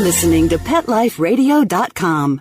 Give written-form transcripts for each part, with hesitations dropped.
listening to PetLifeRadio.com.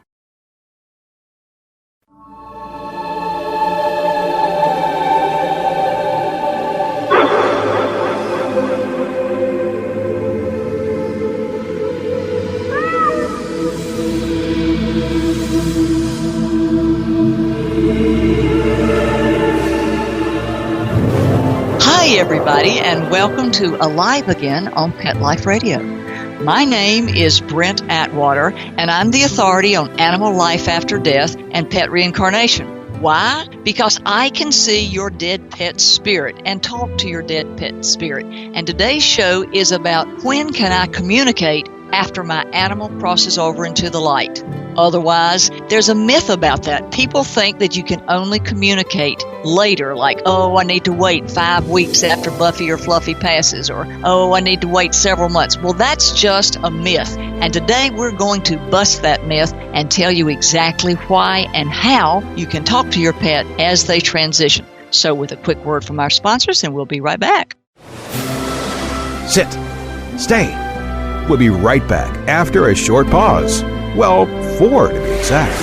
Hi, everybody, and welcome to Alive Again on Pet Life Radio. My name is Brent Atwater, and I'm the authority on animal life after death and pet reincarnation. Why? Because I can see your dead pet's spirit and talk to your dead pet spirit. And today's show is about when can I communicate after my animal crosses over into the light. Otherwise, there's a myth about that. People think that you can only communicate later, like, oh, I need to wait 5 weeks after Buffy or Fluffy passes, or, oh, I need to wait several months. Well, that's just a myth. And today we're going to bust that myth and tell you exactly why and how you can talk to your pet as they transition. So with a quick word from our sponsors, and we'll be right back. Sit. Stay. We'll be right back after a short pause. Well, 4 to be exact.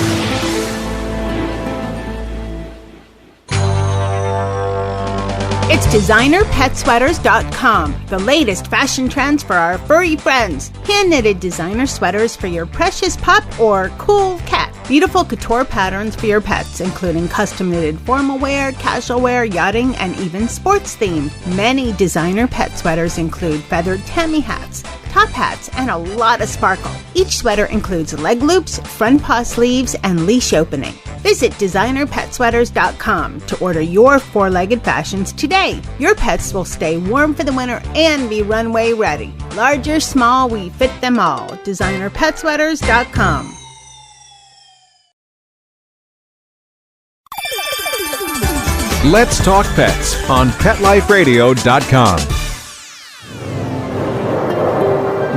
It's DesignerPetSweaters.com, the latest fashion trends for our furry friends. Hand-knitted designer sweaters for your precious pup or cool cat. Beautiful couture patterns for your pets, including custom-knitted formal wear, casual wear, yachting, and even sports themed. Many designer pet sweaters include feathered Tammy hats, top hats, and a lot of sparkle. Each sweater includes leg loops, front paw sleeves, and leash opening. Visit DesignerPetSweaters.com to order your 4-legged fashions today. Your pets will stay warm for the winter and be runway ready. Large or small, we fit them all. DesignerPetSweaters.com. Let's talk pets on PetLifeRadio.com.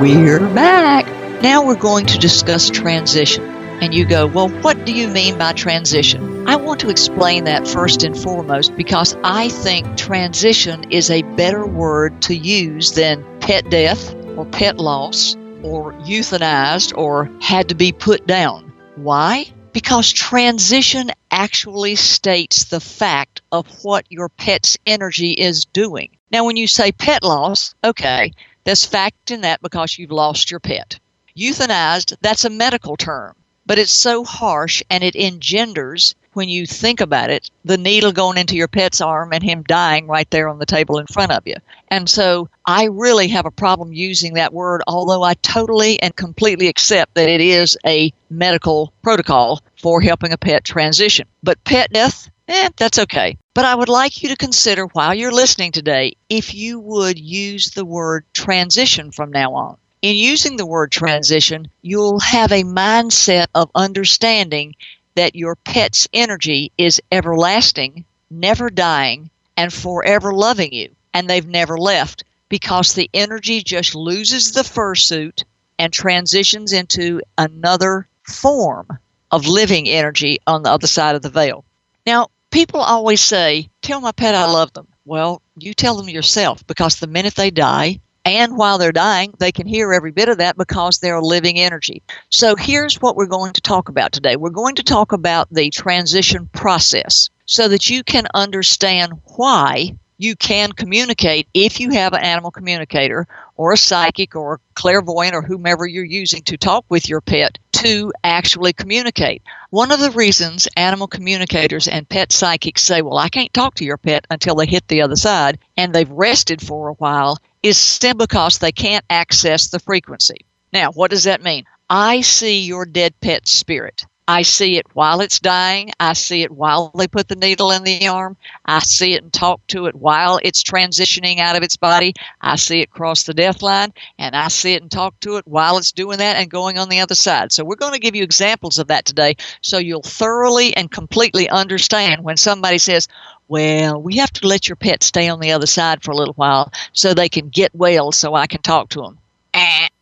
We're back. Now we're going to discuss transition. And you go, well, what do you mean by transition? I want to explain that first and foremost because I think transition is a better word to use than pet death or pet loss or euthanized or had to be put down. Why? Because transition actually states the fact of what your pet's energy is doing. Now, when you say pet loss, okay, there's fact in that because you've lost your pet. Euthanized, that's a medical term, but it's so harsh and it engenders, when you think about it, the needle going into your pet's arm and him dying right there on the table in front of you. And so I really have a problem using that word, although I totally and completely accept that it is a medical protocol for helping a pet transition. But pet death, that's okay. But I would like you to consider while you're listening today, if you would use the word transition from now on. In using the word transition, you'll have a mindset of understanding that your pet's energy is everlasting, never dying, and forever loving you. And they've never left because the energy just loses the fursuit and transitions into another form of living energy on the other side of the veil. Now, people always say, tell my pet I love them. Well, you tell them yourself because the minute they die, and while they're dying, they can hear every bit of that because they're a living energy. So here's what we're going to talk about today. We're going to talk about the transition process so that you can understand why you can communicate if you have an animal communicator or a psychic or a clairvoyant or whomever you're using to talk with your pet to actually communicate. One of the reasons animal communicators and pet psychics say, well, I can't talk to your pet until they hit the other side and they've rested for a while is simply because they can't access the frequency. Now, what does that mean? I see your dead pet's spirit. I see it while it's dying. I see it while they put the needle in the arm. I see it and talk to it while it's transitioning out of its body. I see it cross the death line, and I see it and talk to it while it's doing that and going on the other side. So we're going to give you examples of that today so you'll thoroughly and completely understand when somebody says, well, we have to let your pet stay on the other side for a little while so they can get well so I can talk to them.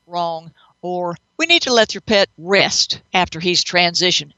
Wrong. Or we need to let your pet rest after he's transitioned.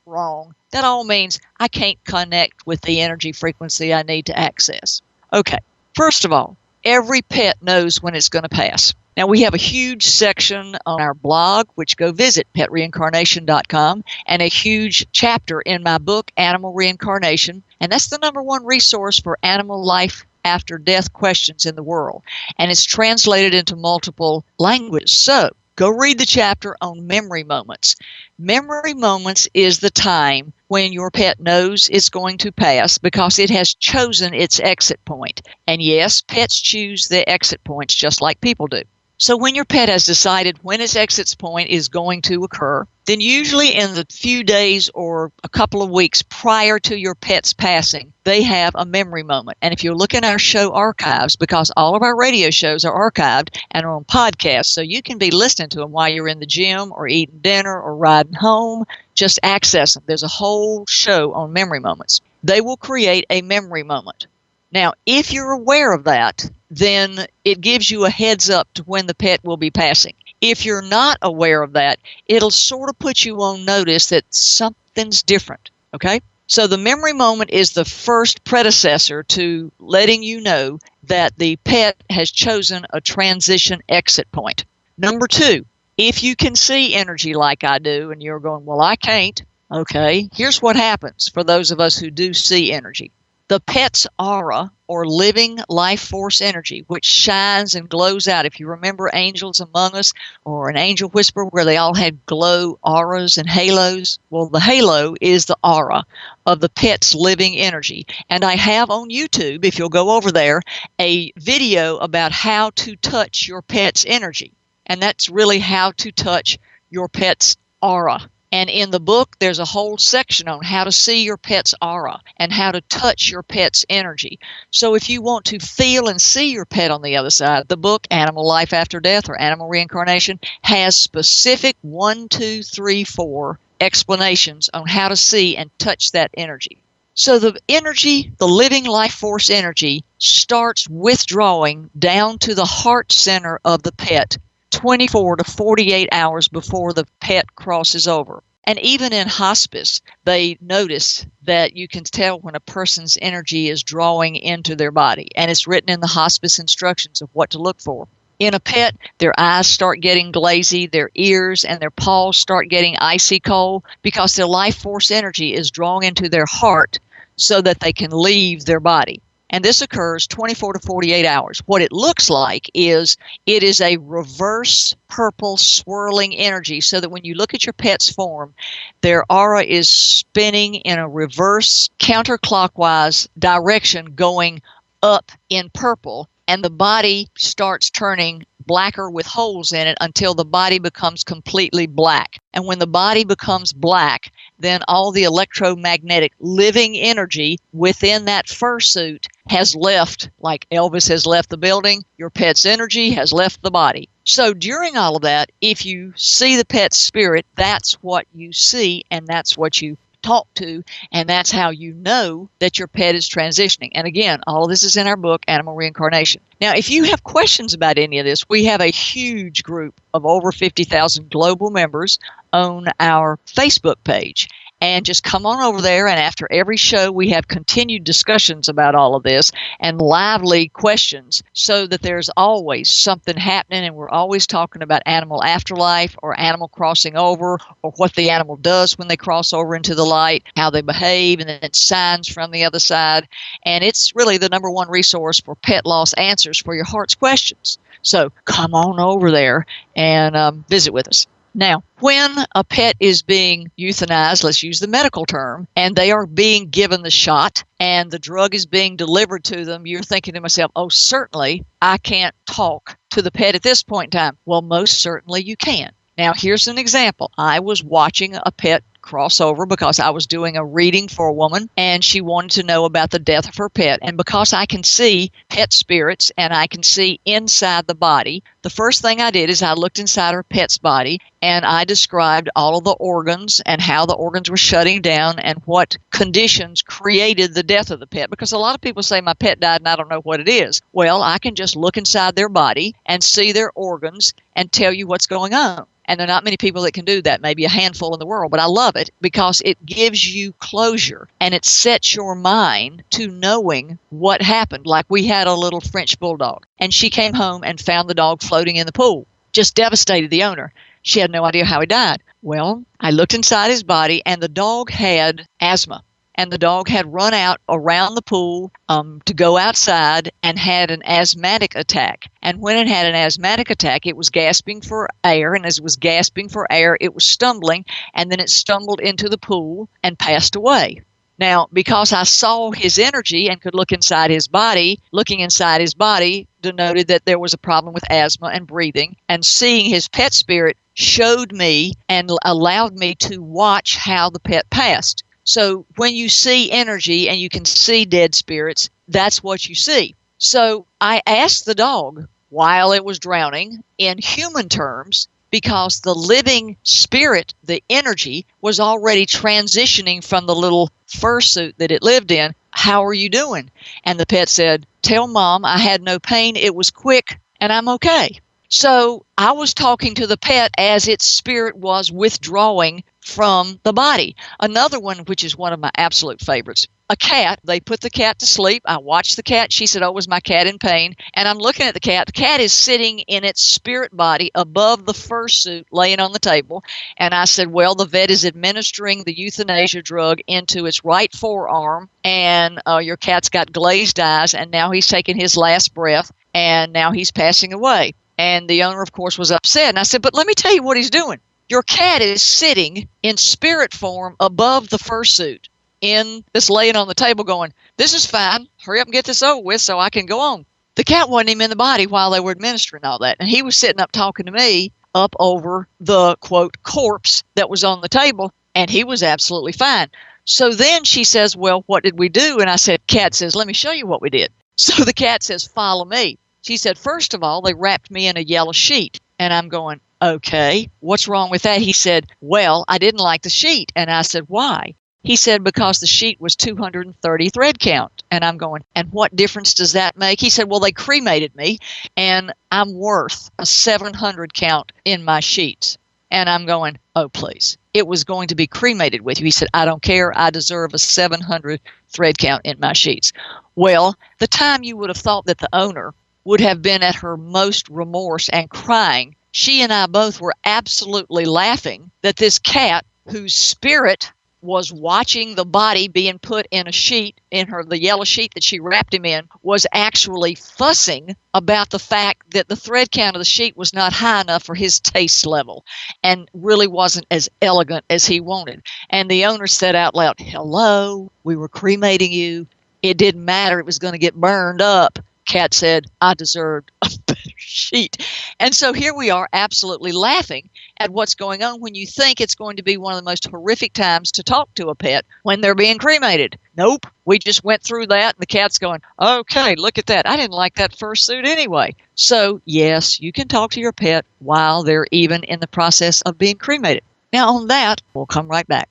Wrong. That all means I can't connect with the energy frequency I need to access. Okay, first of all, Every pet knows when it's going to pass. Now, we have a huge section on our blog, which go visit petreincarnation.com, and a huge chapter in my book, Animal Reincarnation. And that's the number one resource for animal life after death questions in the world. And it's translated into multiple languages. So go read the chapter on memory moments. Memory moments is the time when your pet knows it's going to pass because it has chosen its exit point. And yes, pets choose their exit points just like people do. So when your pet has decided when its exit point is going to occur, then usually in the few days or a couple of weeks prior to your pet's passing, they have a memory moment. And if you look in our show archives, because all of our radio shows are archived and are on podcasts, so you can be listening to them while you're in the gym or eating dinner or riding home, just access them. There's a whole show on memory moments. They will create a memory moment. Now, if you're aware of that, then it gives you a heads up to when the pet will be passing. If you're not aware of that, it'll sort of put you on notice that something's different, okay? So the memory moment is the first predecessor to letting you know that the pet has chosen a transition exit point. Number 2, if you can see energy like I do, and you're going, well, I can't, okay, here's what happens for those of us who do see energy. The pet's aura, or living life force energy, which shines and glows out. If you remember Angels Among Us or an Angel Whisper where they all had glow auras and halos, well, the halo is the aura of the pet's living energy. And I have on YouTube, if you'll go over there, a video about how to touch your pet's energy. And that's really how to touch your pet's aura. And in the book, there's a whole section on how to see your pet's aura and how to touch your pet's energy. So if you want to feel and see your pet on the other side, the book, Animal Life After Death or Animal Reincarnation, has specific 1, 2, 3, 4 explanations on how to see and touch that energy. So the energy, the living life force energy, starts withdrawing down to the heart center of the pet 24 to 48 hours before the pet crosses over. And even in hospice, they notice that you can tell when a person's energy is drawing into their body. And it's written in the hospice instructions of what to look for. In a pet, their eyes start getting glazy, their ears and their paws start getting icy cold because their life force energy is drawing into their heart so that they can leave their body. And this occurs 24 to 48 hours. What it looks like is it is a reverse purple swirling energy so that when you look at your pet's form, their aura is spinning in a reverse counterclockwise direction going up in purple, and the body starts turning blacker with holes in it until the body becomes completely black. And when the body becomes black, then all the electromagnetic living energy within that fursuit has left, like Elvis has left the building, your pet's energy has left the body. So during all of that, if you see the pet's spirit, that's what you see and that's what you talk to, and that's how you know that your pet is transitioning. And again, all of this is in our book, Animal Reincarnation. Now, if you have questions about any of this, we have a huge group of over 50,000 global members on our Facebook page. And just come on over there, and after every show, we have continued discussions about all of this and lively questions so that there's always something happening, and we're always talking about animal afterlife or animal crossing over or what the animal does when they cross over into the light, how they behave, and then signs from the other side. And it's really the number one resource for pet loss answers for your heart's questions. So come on over there and visit with us. Now, when a pet is being euthanized, let's use the medical term, and they are being given the shot and the drug is being delivered to them, you're thinking to myself, oh, certainly I can't talk to the pet at this point in time. Well, most certainly you can. Now, here's an example. I was watching a pet crossover because I was doing a reading for a woman and she wanted to know about the death of her pet. And because I can see pet spirits and I can see inside the body, the first thing I did is I looked inside her pet's body and I described all of the organs and how the organs were shutting down and what conditions created the death of the pet. Because a lot of people say my pet died and I don't know what it is. Well, I can just look inside their body and see their organs and tell you what's going on. And there are not many people that can do that, maybe a handful in the world, but I love it because it gives you closure and it sets your mind to knowing what happened. Like we had a little French bulldog and she came home and found the dog floating in the pool. Just devastated the owner. She had no idea how he died. Well, I looked inside his body and the dog had asthma. And the dog had run out around the pool to go outside and had an asthmatic attack. And when it had an asthmatic attack, it was gasping for air. And as it was gasping for air, it was stumbling. And then it stumbled into the pool and passed away. Now, because I saw his energy and could look inside his body, looking inside his body denoted that there was a problem with asthma and breathing. And seeing his pet spirit showed me and allowed me to watch how the pet passed. So when you see energy and you can see dead spirits, that's what you see. So I asked the dog while it was drowning in human terms because the living spirit, the energy, was already transitioning from the little fursuit that it lived in. How are you doing? And the pet said, tell Mom I had no pain, it was quick, and I'm okay. So I was talking to the pet as its spirit was withdrawing from the body. Another one, which is one of my absolute favorites, a cat. They put the cat to sleep. I watched the cat. She said, oh, was my cat in pain? And I'm looking at the cat. The cat is sitting in its spirit body above the fursuit laying on the table. And I said, well, the vet is administering the euthanasia drug into its right forearm. And your cat's got glazed eyes. And now he's taking his last breath. And now he's passing away. And the owner, of course, was upset. And I said, but let me tell you what he's doing. Your cat is sitting in spirit form above the fursuit in this laying on the table going, this is fine. Hurry up and get this over with so I can go on. The cat wasn't even in the body while they were administering all that. And he was sitting up talking to me up over the, quote, corpse that was on the table. And he was absolutely fine. So then she says, well, what did we do? And I said, cat says, let me show you what we did. So the cat says, follow me. She said, first of all, they wrapped me in a yellow sheet. And I'm going, okay, what's wrong with that? He said, well, I didn't like the sheet. And I said, why? He said, because the sheet was 230 thread count. And I'm going, and what difference does that make? He said, well, they cremated me, and I'm worth a 700 count in my sheets. And I'm going, oh, please. It was going to be cremated with you. He said, I don't care. I deserve a 700 thread count in my sheets. Well, the time you would have thought that the owner would have been at her most remorse and crying, she and I both were absolutely laughing that this cat, whose spirit was watching the body being put in a sheet, the yellow sheet that she wrapped him in, was actually fussing about the fact that the thread count of the sheet was not high enough for his taste level and really wasn't as elegant as he wanted. And the owner said out loud, hello, we were cremating you. It didn't matter. It was going to get burned up. Cat said, I deserved a better sheet. And so here we are absolutely laughing at what's going on when you think it's going to be one of the most horrific times to talk to a pet when they're being cremated. Nope. We just went through that and the cat's going, okay, look at that. I didn't like that fursuit anyway. So yes, you can talk to your pet while they're even in the process of being cremated. Now on that, we'll come right back.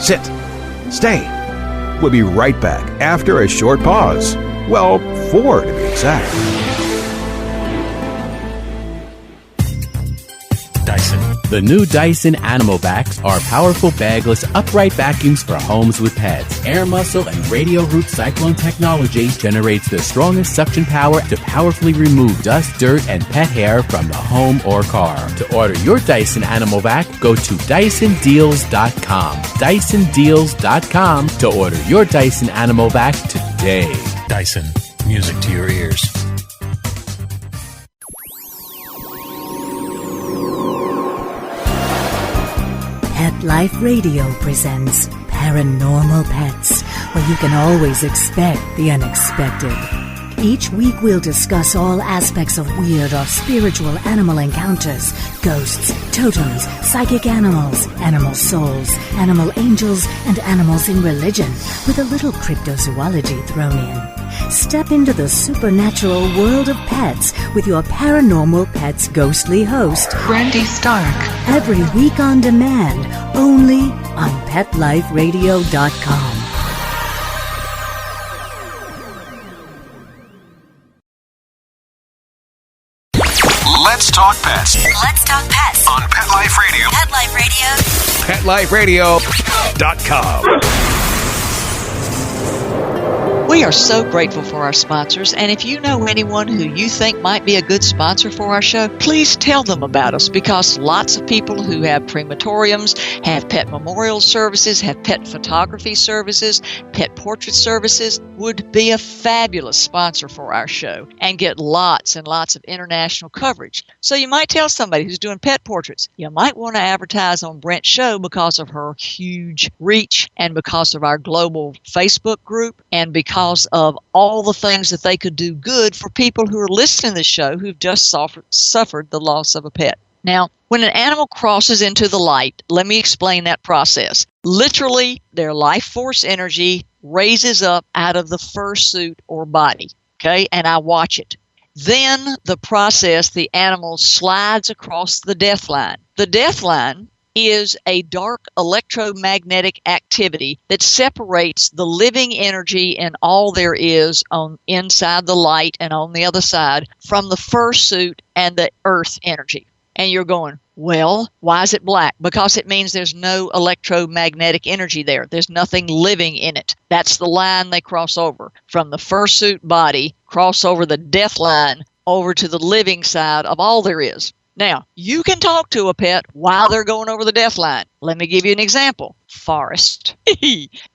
Sit. Stay. We'll be right back after a short pause. Well, 4 to be exact. Dyson. The new Dyson Animal Vacs are powerful bagless upright vacuums for homes with pets. Air muscle and radio root cyclone technology generates the strongest suction power to powerfully remove dust, dirt, and pet hair from the home or car. To order your Dyson Animal Vac, go to DysonDeals.com. DysonDeals.com to order your Dyson Animal Vac today. Dyson. Music to your ears. Pet Life Radio presents Paranormal Pets, where you can always expect the unexpected. Each week we'll discuss all aspects of weird or spiritual animal encounters, ghosts, totems, psychic animals, animal souls, animal angels, and animals in religion, with a little cryptozoology thrown in. Step into the supernatural world of pets with your Paranormal Pets ghostly host, Brandy Stark. Every week on demand, only on PetLifeRadio.com. Let's Talk Pets. Let's Talk Pets. On Pet Life Radio. Pet Life Radio. PetLifeRadio.com. We are so grateful for our sponsors, and if you know anyone who you think might be a good sponsor for our show, please tell them about us, because lots of people who have crematoriums, have pet memorial services, have pet photography services, pet portrait services, would be a fabulous sponsor for our show and get lots and lots of international coverage. So you might tell somebody who's doing pet portraits, you might want to advertise on Brent's show because of her huge reach and because of our global Facebook group and because of all the things that they could do good for people who are listening to the show who've just suffered the loss of a pet. Now, when an animal crosses into the light, let me explain that process. Literally, their life force energy raises up out of the fursuit or body, okay? And I watch it. Then the process, the animal slides across the death line. The death line is a dark electromagnetic activity that separates the living energy and all there is on inside the light and on the other side from the fursuit and the earth energy. And you're going, well, why is it black? Because it means there's no electromagnetic energy there. There's nothing living in it. That's the line they cross over. From the fursuit body, cross over the death line over to the living side of all there is. Now, you can talk to a pet while they're going over the death line. Let me give you an example. Forrest.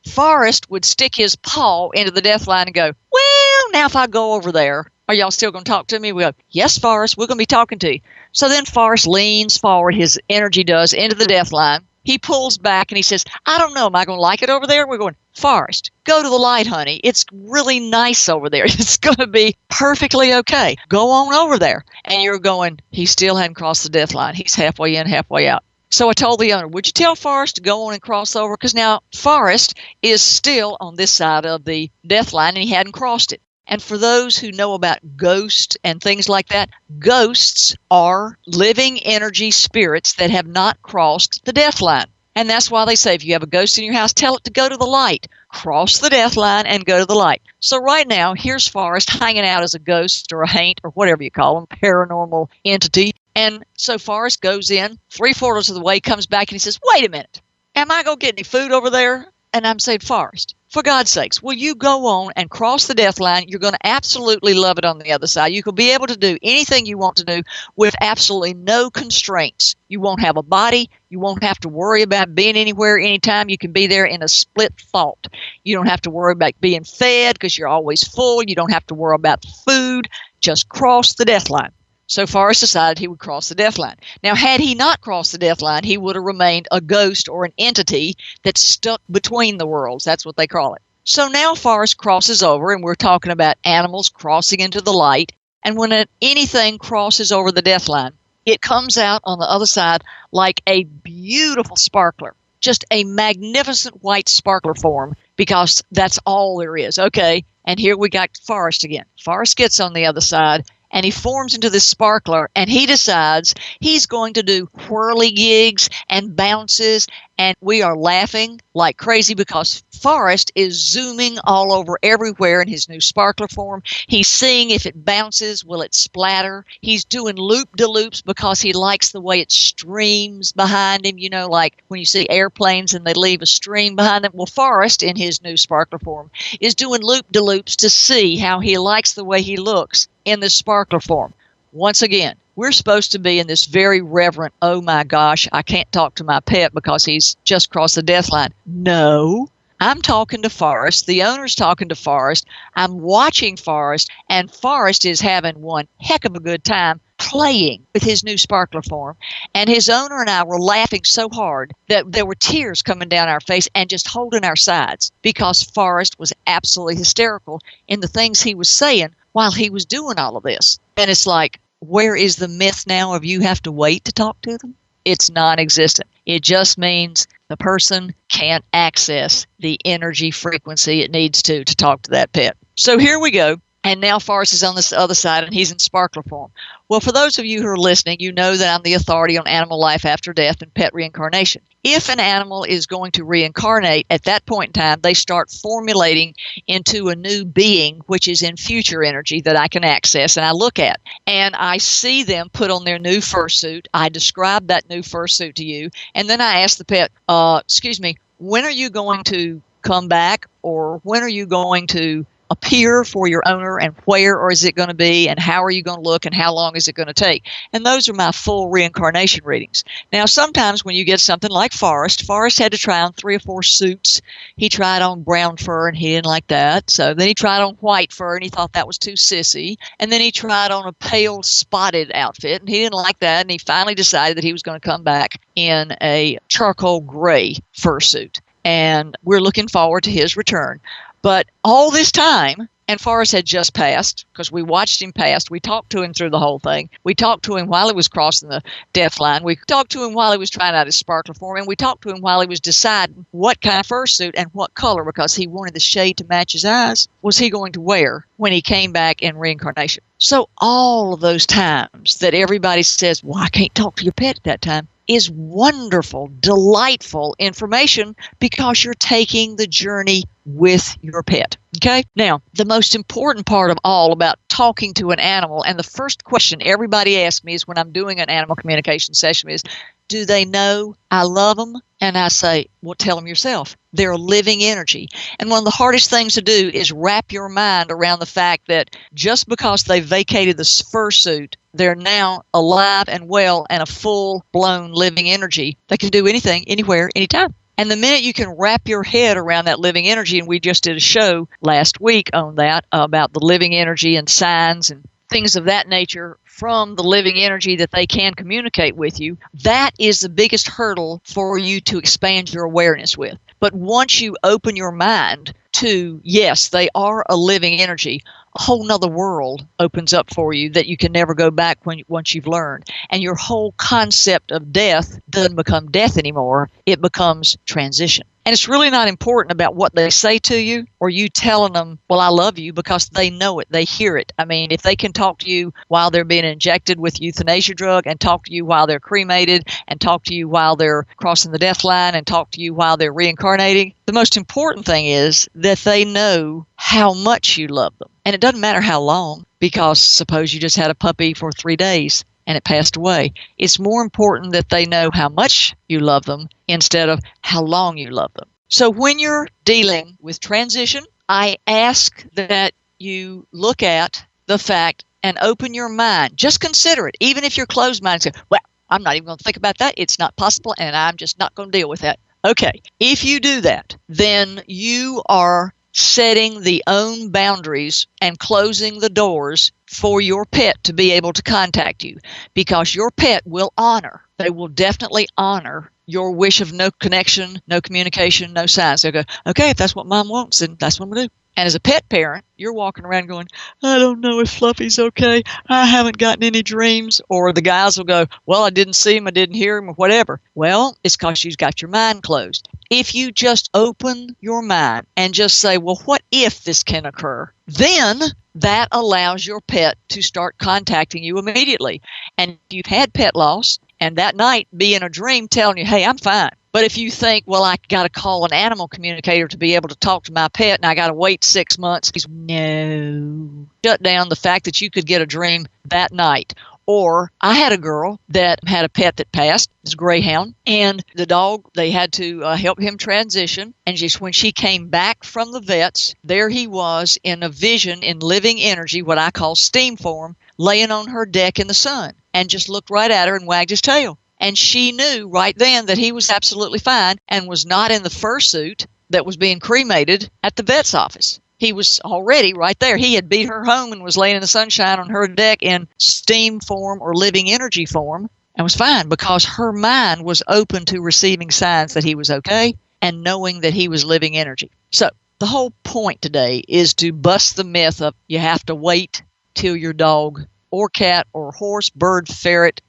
Forrest would stick his paw into the death line and go, well, now if I go over there, are y'all still going to talk to me? We go, yes, Forrest, we're going to be talking to you. So then Forrest leans forward, his energy does, into the death line. He pulls back and he says, I don't know, am I going to like it over there? We're going, Forrest, go to the light, honey. It's really nice over there. It's going to be perfectly okay. Go on over there. And you're going, he still hadn't crossed the death line. He's halfway in, halfway out. So I told the owner, would you tell Forrest to go on and cross over? Because now Forrest is still on this side of the death line and he hadn't crossed it. And for those who know about ghosts and things like that, ghosts are living energy spirits that have not crossed the death line. And that's why they say if you have a ghost in your house, tell it to go to the light. Cross the death line and go to the light. So right now, here's Forrest hanging out as a ghost or a haint or whatever you call them, paranormal entity. And so Forrest goes in, 3/4 of the way, comes back, and he says, wait a minute, am I going to get any food over there? And I'm saying, Forrest, for God's sakes, will you go on and cross the death line? You're going to absolutely love it on the other side. You will be able to do anything you want to do with absolutely no constraints. You won't have a body. You won't have to worry about being anywhere, anytime. You can be there in a split thought. You don't have to worry about being fed because you're always full. You don't have to worry about food. Just cross the death line. So Forrest decided he would cross the death line. Now, had he not crossed the death line, he would have remained a ghost or an entity that's stuck between the worlds. That's what they call it. So now Forrest crosses over, and we're talking about animals crossing into the light. And when anything crosses over the death line, it comes out on the other side like a beautiful sparkler, just a magnificent white sparkler form, because that's all there is. Okay, and here we got Forrest again. Forrest gets on the other side, and he forms into this sparkler, and he decides he's going to do whirly gigs and bounces, and we are laughing like crazy because Forrest is zooming all over everywhere in his new sparkler form. He's seeing if it bounces, will it splatter? He's doing loop-de-loops because he likes the way it streams behind him, you know, like when you see airplanes and they leave a stream behind them. Well, Forrest, in his new sparkler form, is doing loop-de-loops to see how he likes the way he looks in this sparkler form. Once again, we're supposed to be in this very reverent, oh my gosh, I can't talk to my pet because he's just crossed the death line. No, I'm talking to Forrest. The owner's talking to Forrest. I'm watching Forrest, and Forrest is having one heck of a good time playing with his new sparkler form. And his owner and I were laughing so hard that there were tears coming down our face and just holding our sides because Forrest was absolutely hysterical in the things he was saying while he was doing all of this. And it's like, where is the myth now of you have to wait to talk to them? It's non-existent. It just means the person can't access the energy frequency it needs to talk to that pet. So here we go. And now Forrest is on this other side, and he's in sparkler form. Well, for those of you who are listening, you know that I'm the authority on animal life after death and pet reincarnation. If an animal is going to reincarnate, at that point in time, they start formulating into a new being, which is in future energy that I can access and I look at. And I see them put on their new fursuit. I describe that new fursuit to you. And then I ask the pet, excuse me, when are you going to come back, or when are you going to appear for your owner, and where or is it going to be, and how are you going to look, and how long is it going to take? And those are my full reincarnation readings. Now, sometimes when you get something like Forrest had to try on 3 or 4 suits. He tried on brown fur, and he didn't like that. So then he tried on white fur, and he thought that was too sissy. And then he tried on a pale spotted outfit, and he didn't like that. And he finally decided that he was going to come back in a charcoal gray fursuit. And we're looking forward to his return. But all this time, and Forrest had just passed, because we watched him pass. We talked to him through the whole thing. We talked to him while he was crossing the death line. We talked to him while he was trying out his sparkler form. And we talked to him while he was deciding what kind of fursuit and what color, because he wanted the shade to match his eyes, was he going to wear when he came back in reincarnation. So all of those times that everybody says, well, I can't talk to your pet at that time, is wonderful, delightful information, because you're taking the journey with your pet. Okay? Now, the most important part of all about talking to an animal, and the first question everybody asks me is when I'm doing an animal communication session is, do they know I love them? And I say, well, tell them yourself. They're a living energy. And one of the hardest things to do is wrap your mind around the fact that just because they vacated the fursuit, they're now alive and well and a full-blown living energy. They can do anything, anywhere, anytime. And the minute you can wrap your head around that living energy, and we just did a show last week on that, about the living energy and signs and things of that nature from the living energy that they can communicate with you, that is the biggest hurdle for you to expand your awareness with. But once you open your mind to, yes, they are a living energy, a whole nother world opens up for you that you can never go back once you've learned. And your whole concept of death doesn't become death anymore. It becomes transition. And it's really not important about what they say to you or you telling them, well, I love you, because they know it. They hear it. I mean, if they can talk to you while they're being injected with euthanasia drug, and talk to you while they're cremated, and talk to you while they're crossing the death line, and talk to you while they're reincarnating, the most important thing is that they know how much you love them. And it doesn't matter how long, because suppose you just had a puppy for 3 days and it passed away. It's more important that they know how much you love them instead of how long you love them. So when you're dealing with transition, I ask that you look at the fact and open your mind. Just consider it. Even if you're closed-minded, say, well, I'm not even going to think about that. It's not possible, and I'm just not going to deal with that. Okay, if you do that, then you are setting the own boundaries and closing the doors for your pet to be able to contact you, because your pet will honor, they will definitely honor your wish of no connection, no communication, no signs. They'll go, okay, if that's what Mom wants, then that's what I'm going to do. And as a pet parent, you're walking around going, I don't know if Fluffy's okay. I haven't gotten any dreams. Or the guys will go, well, I didn't see him, I didn't hear him, or whatever. Well, it's because you've got your mind closed. If you just open your mind and just say, well, what if this can occur? Then that allows your pet to start contacting you immediately. And if you've had pet loss, and that night be in a dream telling you, hey, I'm fine. But if you think, well, I got to call an animal communicator to be able to talk to my pet, and I got to wait 6 months, no. Shut down the fact that you could get a dream that night. Or I had a girl that had a pet that passed. It was a greyhound. And the dog, they had to help him transition. And just when she came back from the vets, there he was in a vision, in living energy, what I call steam form, laying on her deck in the sun, and just looked right at her and wagged his tail. And she knew right then that he was absolutely fine and was not in the fursuit that was being cremated at the vet's office. He was already right there. He had beat her home and was laying in the sunshine on her deck in steam form or living energy form and was fine, because her mind was open to receiving signs that he was okay and knowing that he was living energy. So the whole point today is to bust the myth of you have to wait till your dog or cat or horse, bird, ferret,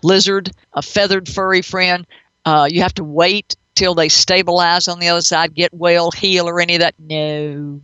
lizard, a feathered furry friend, you have to wait till they stabilize on the other side, get well, heal, or any of that. No.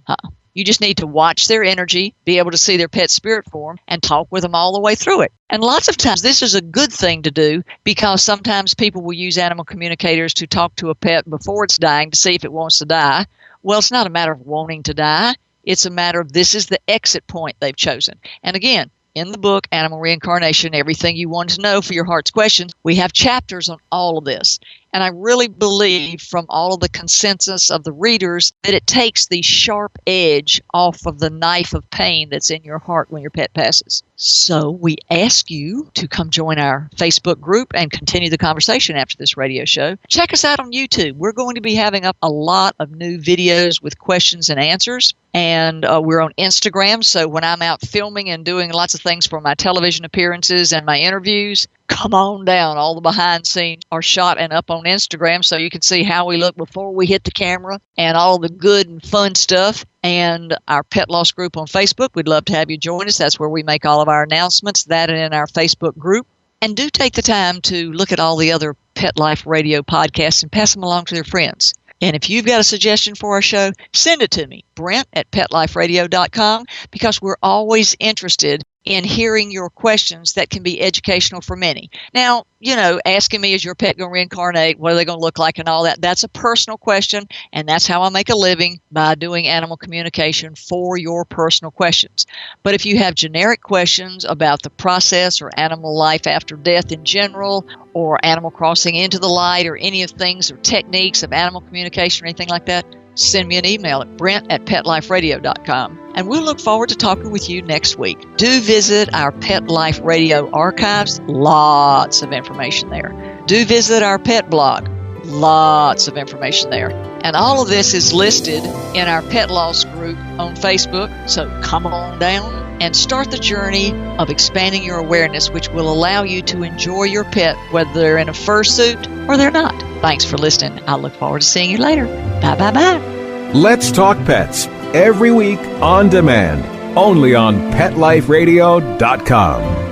You just need to watch their energy, be able to see their pet spirit form, and talk with them all the way through it. And lots of times this is a good thing to do because sometimes people will use animal communicators to talk to a pet before it's dying to see if it wants to die. Well, it's not a matter of wanting to die. It's a matter of this is the exit point they've chosen. And again, in the book, Animal Reincarnation, Everything You Want to Know for Your Heart's Questions, we have chapters on all of this. And I really believe from all of the consensus of the readers that it takes the sharp edge off of the knife of pain that's in your heart when your pet passes. So we ask you to come join our Facebook group and continue the conversation after this radio show. Check us out on YouTube. We're going to be having up a lot of new videos with questions and answers. And we're on Instagram, so when I'm out filming and doing lots of things for my television appearances and my interviews, come on down. All the behind scenes are shot and up on Instagram so you can see how we look before we hit the camera and all the good and fun stuff. And our Pet Loss group on Facebook, we'd love to have you join us. That's where we make all of our announcements, that and in our Facebook group. And do take the time to look at all the other Pet Life Radio podcasts and pass them along to their friends. And if you've got a suggestion for our show, send it to me, brent@petliferadio.com, because we're always interested in hearing your questions that can be educational for many. Now, asking me, is your pet going to reincarnate? What are they going to look like and all that? That's a personal question, and that's how I make a living, by doing animal communication for your personal questions. But if you have generic questions about the process or animal life after death in general, or animal crossing into the light, or any of things or techniques of animal communication or anything like that, send me an email at brent@petliferadio.com. And we'll look forward to talking with you next week. Do visit our Pet Life Radio archives. Lots of information there. Do visit our pet blog. Lots of information there. And all of this is listed in our Pet Loss group on Facebook. So come on down and start the journey of expanding your awareness, which will allow you to enjoy your pet, whether they're in a fursuit or they're not. Thanks for listening. I look forward to seeing you later. Bye-bye-bye. Let's Talk Pets, every week on demand, only on PetLifeRadio.com.